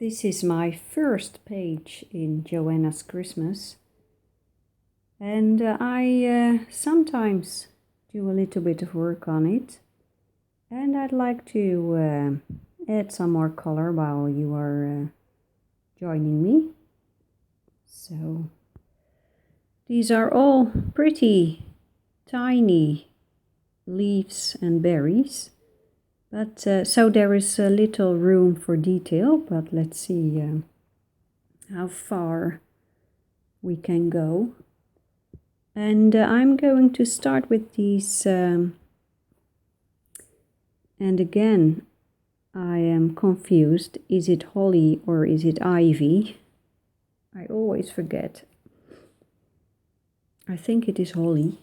This is my first page in Johanna's Christmas, and I sometimes do a little bit of work on it, and I'd like to add some more color while you are joining me. So these are all pretty tiny leaves and berries. But so there is a little room for detail, but let's see how far we can go. And I'm going to start with these, and again, I am confused. Is it holly or is it ivy? I always forget. I think it is holly.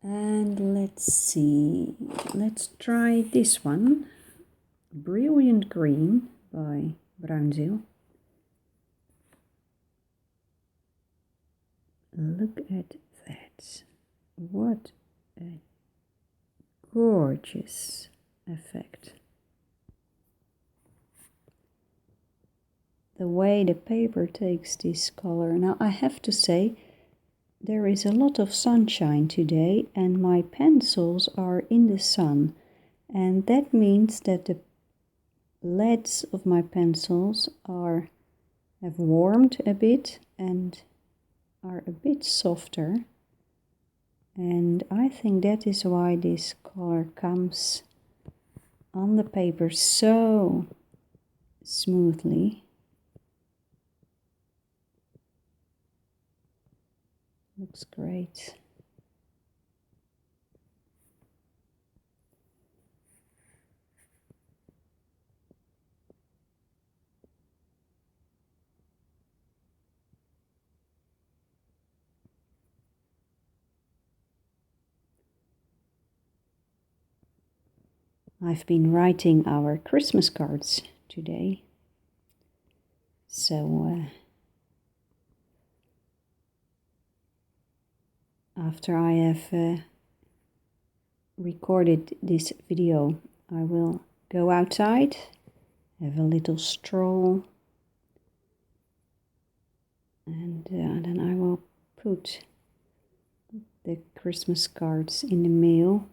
And let's see, let's try this one, Brilliant Green by Bruinzeel. Look at that, what a gorgeous effect. The way the paper takes this color. Now I have to say, there is a lot of sunshine today and my pencils are in the sun, and that means that the leads of my pencils have warmed a bit and are a bit softer, and I think that is why this color comes on the paper so smoothly. Looks great. I've been writing our Christmas cards today, so after I have recorded this video, I will go outside, have a little stroll, and then I will put the Christmas cards in the mail.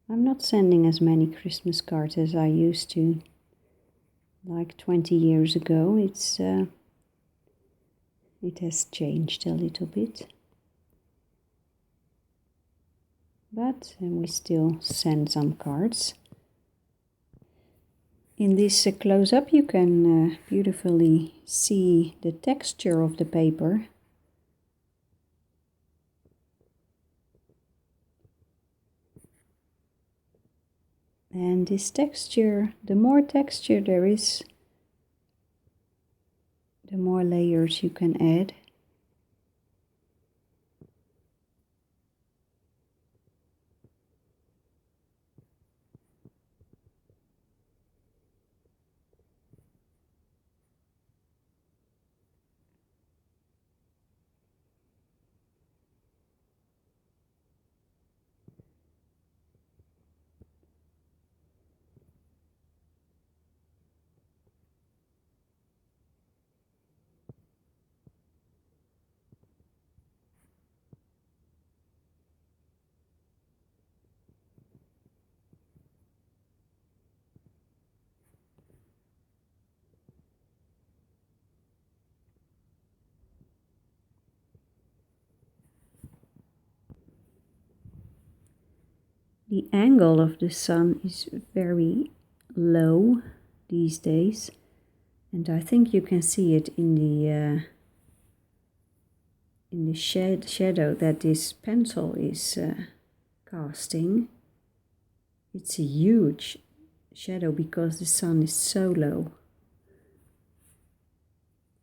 I'm not sending as many Christmas cards as I used to, like 20 years ago. It has changed a little bit, but we still send some cards. In this close-up you can beautifully see the texture of the paper. And this texture, the more texture there is, the more layers you can add. The angle of the sun is very low these days, and I think you can see it in the shadow that this pencil is casting. It's a huge shadow because the sun is so low.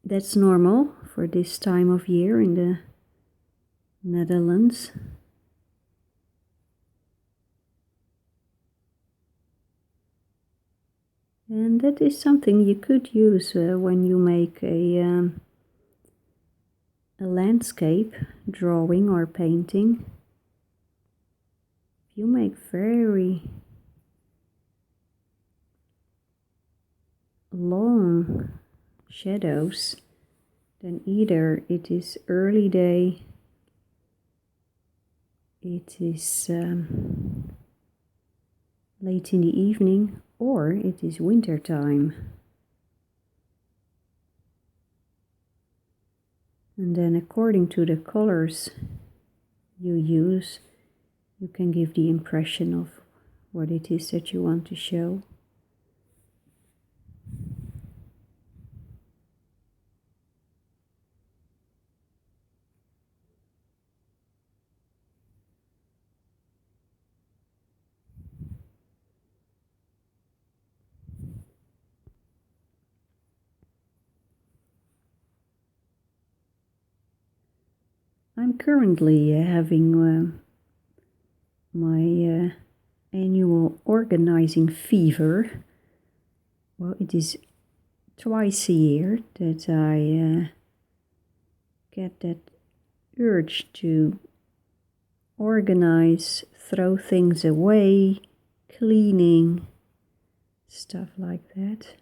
That's normal for this time of year in the Netherlands. And that is something you could use when you make a landscape drawing or painting. you make very long shadows, then either it is early day, it is late in the evening, or it is winter time. And then according to the colors you use, you can give the impression of what it is that you want to show. I'm currently having my annual organizing fever. Well, it is twice a year that I get that urge to organize, throw things away, cleaning, stuff like that.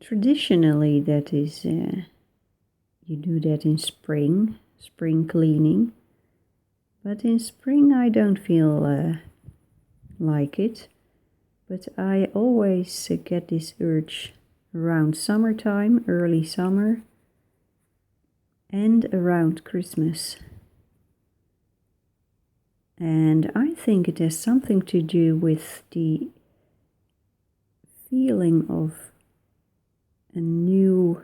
Traditionally, that is, you do that in spring cleaning. But in spring I don't feel like it. But I always get this urge around summertime, early summer, and around Christmas. And I think it has something to do with the feeling of a new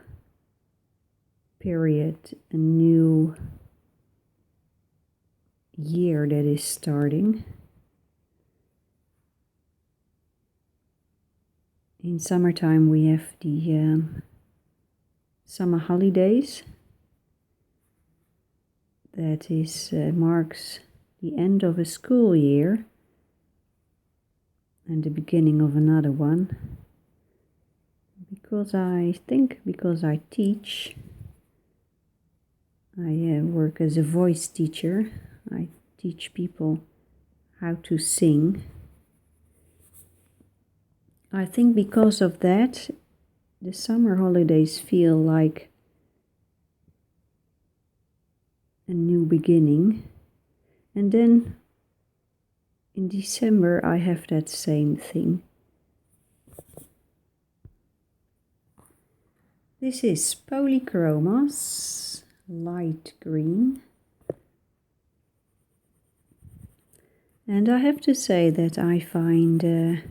period, a new year that is starting. In summertime we have the summer holidays. That is marks the end of a school year and the beginning of another one. Because I teach, I work as a voice teacher. I teach people how to sing. I think because of that, the summer holidays feel like a new beginning. And then in December I have that same thing. This is Polychromas, light green. And I have to say that I find the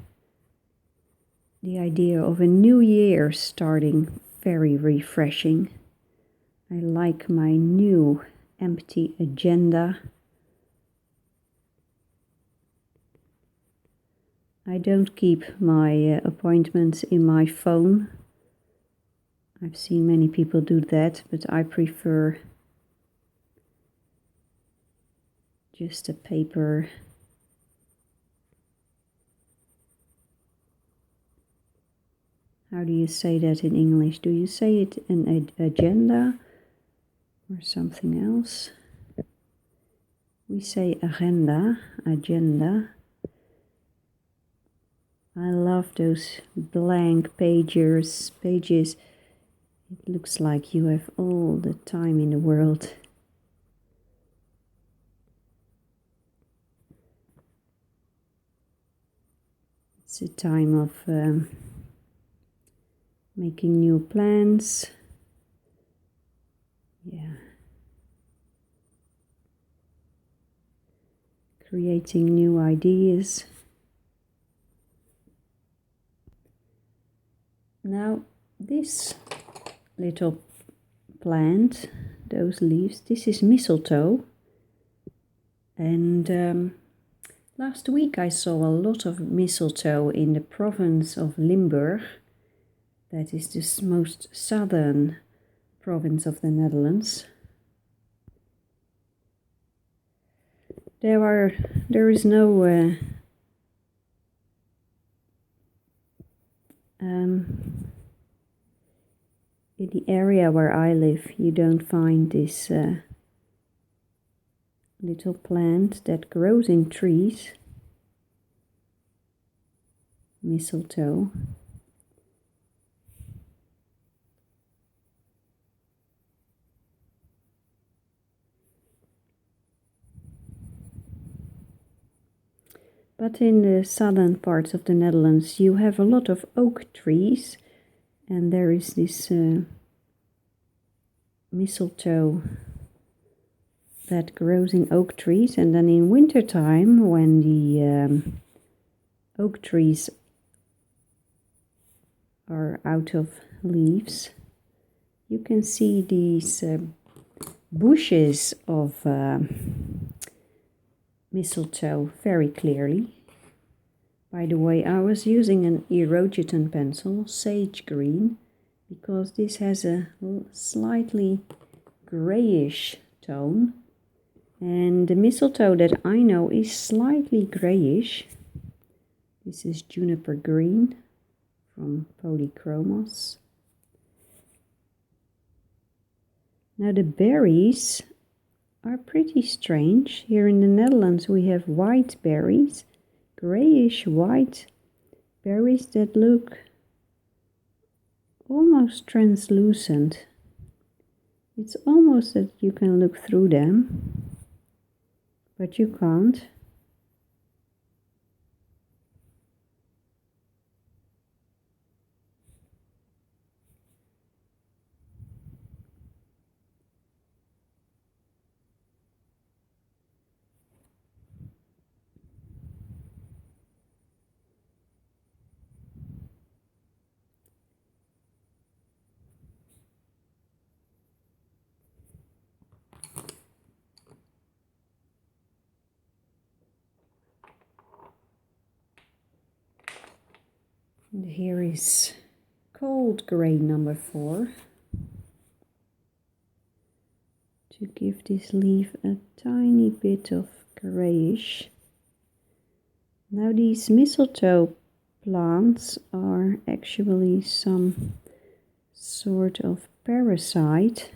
idea of a new year starting very refreshing. I like my new empty agenda. I don't keep my appointments in my phone. I've seen many people do that, but I prefer just a paper. How do you say that in English? Do you say it an agenda or something else? We say agenda. I love those blank pages. It looks like you have all the time in the world. It's a time of making new plans. Yeah. Creating new ideas. Now, this little plant, those leaves, this is mistletoe. And last week I saw a lot of mistletoe in the province of Limburg. That is the most southern province of the Netherlands. There is no in the area where I live, you don't find this little plant that grows in trees, mistletoe. But in the southern parts of the Netherlands you have a lot of oak trees, and there is this mistletoe that grows in oak trees, and then in wintertime when the oak trees are out of leaves, you can see these bushes of mistletoe very clearly. By the way, I was using an erogeton pencil, sage green, because this has a slightly grayish tone, and the mistletoe that I know is slightly grayish. This is juniper green from Polychromos. Now the berries are pretty strange. Here in the Netherlands we have white berries, grayish white berries that look almost translucent. It's almost that you can look through them, but you can't. And here is cold gray number 4 to give this leaf a tiny bit of grayish. Now these mistletoe plants are actually some sort of parasite,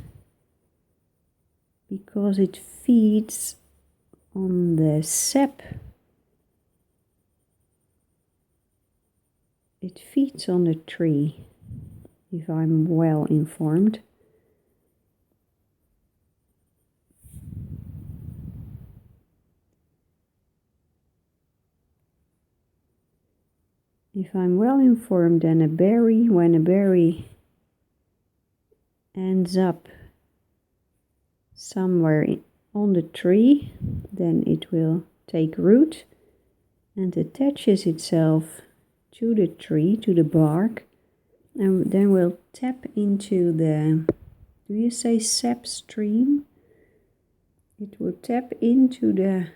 because it feeds on the sap. It feeds on the tree, if I'm well informed. If I'm well informed, then when a berry ends up somewhere on the tree, then it will take root and attaches itself to the tree, to the bark, and then we'll tap into the, do you say sap stream? It will tap into the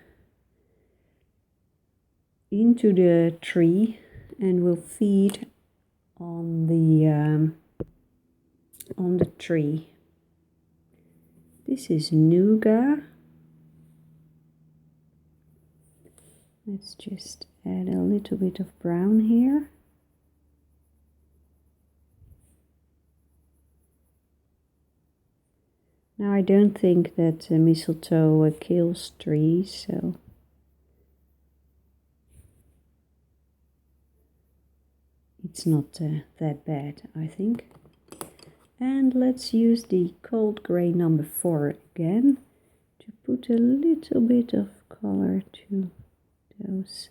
tree and will feed on the tree. This is nougat. Let's just add a little bit of brown here. Now I don't think that mistletoe kills trees, so it's not that bad, I think. And let's use the cold gray number 4 again to put a little bit of color to those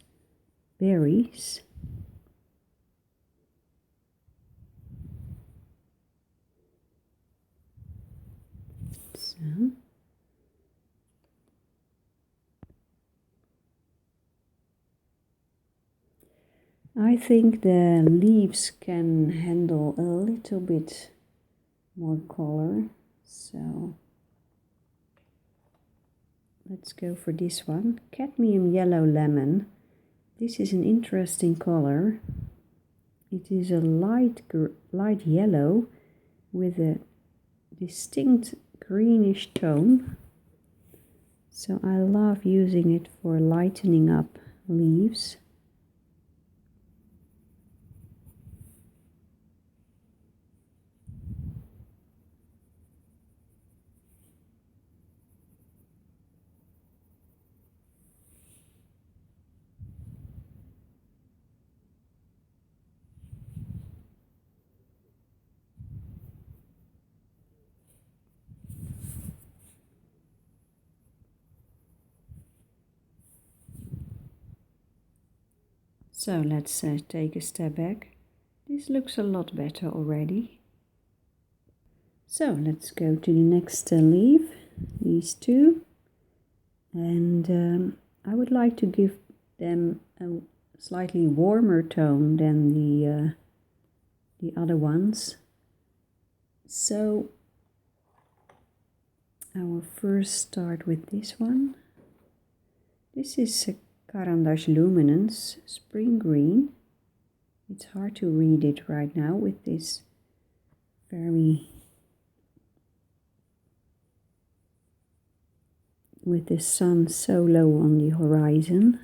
berries. So. I think the leaves can handle a little bit more color, so let's go for this one. Cadmium yellow lemon. This is an interesting color. It is a light yellow with a distinct greenish tone. So I love using it for lightening up leaves. So let's take a step back. This looks a lot better already. So let's go to the next leaf, these two. And I would like to give them a slightly warmer tone than the other ones. So I will first start with this one. This is Carandash Luminance Spring Green. It's hard to read it right now with this with the sun so low on the horizon.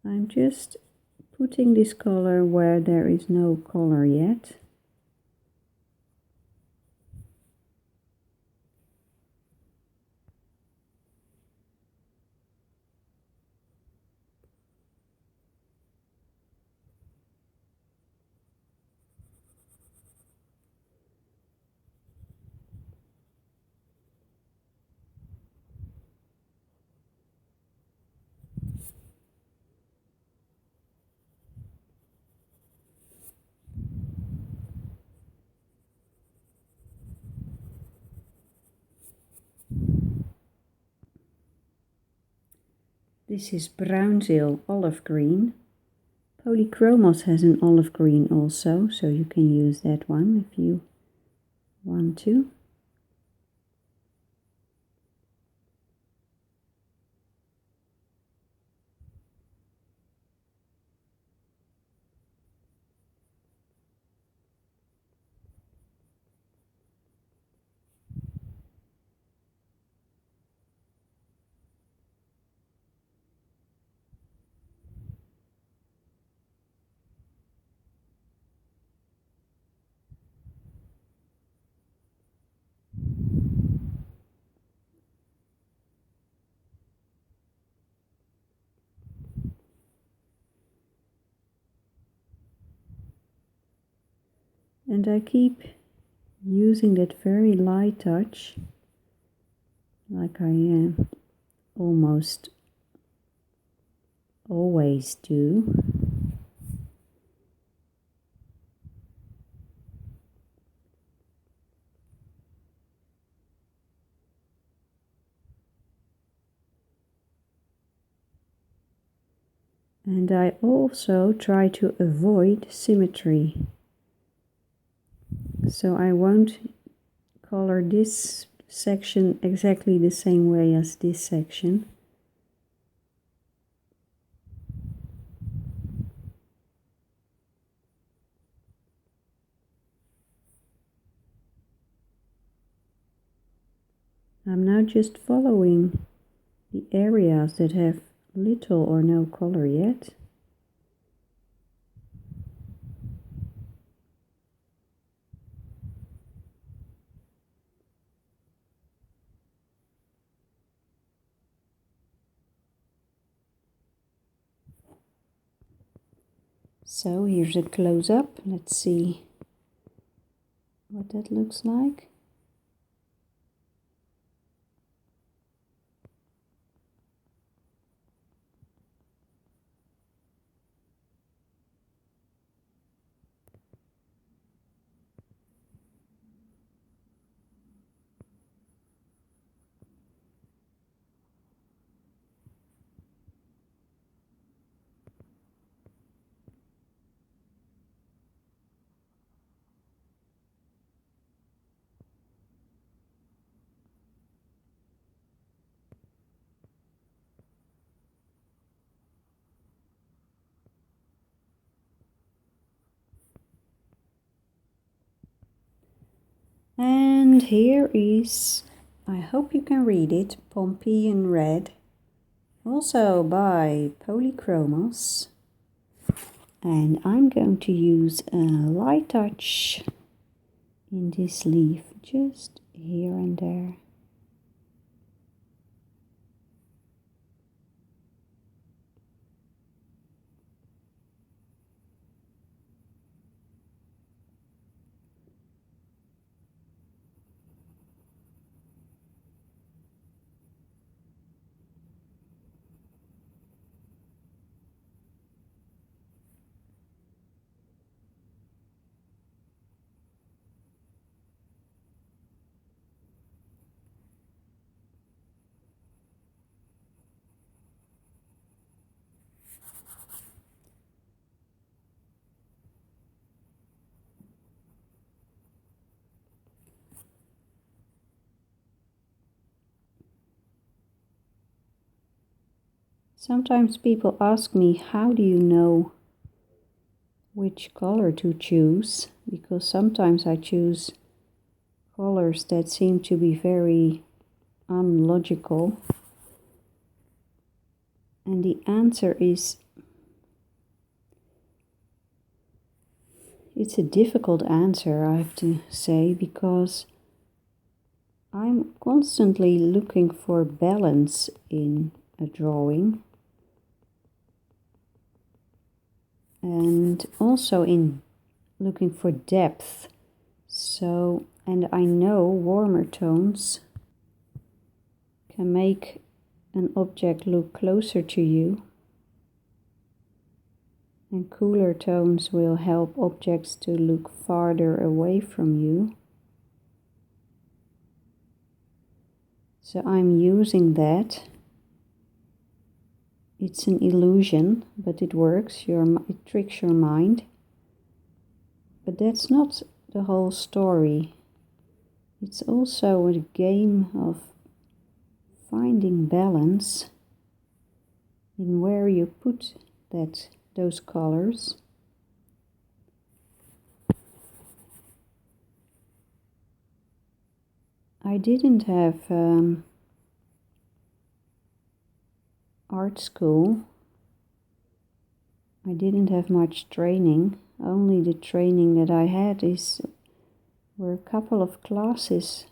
I'm just putting this color where there is no color yet. This is Bruinzeel Olive Green. Polychromos has an olive green also, so you can use that one if you want to. And I keep using that very light touch, like I almost always do. And I also try to avoid symmetry. So I won't color this section exactly the same way as this section. I'm now just following the areas that have little or no color yet. So here's a close-up. Let's see what that looks like. And here is, I hope you can read it, Pompeian Red, also by Polychromos. And I'm going to use a light touch in this leaf, just here and there. Sometimes people ask me, how do you know which color to choose? Because sometimes I choose colors that seem to be very unlogical. And the answer is, it's a difficult answer, I have to say, because I'm constantly looking for balance in a drawing. And also in looking for depth. So, and I know warmer tones can make an object look closer to you, and cooler tones will help objects to look farther away from you. So I'm using that. It's an illusion, but it works. It tricks your mind. But that's not the whole story. It's also a game of finding balance in where you put those colors. I didn't have art school. I didn't have much training. Only the training that I had were a couple of classes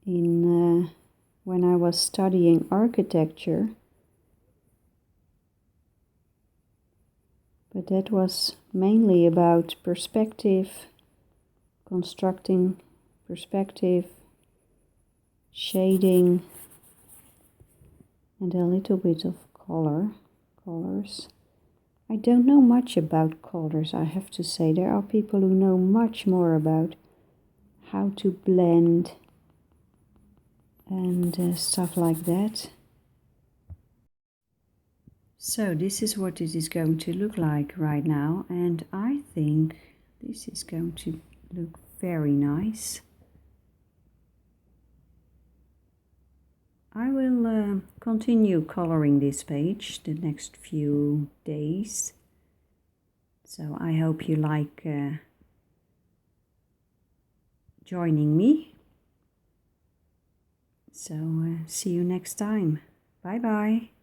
in when I was studying architecture. But that was mainly about perspective, constructing perspective, shading, and a little bit of colors. I don't know much about colors, I have to say. There are people who know much more about how to blend and stuff like that. So this is what it is going to look like right now, and I think this is going to look very nice. I will continue coloring this page the next few days. So I hope you like joining me. So see you next time. Bye bye.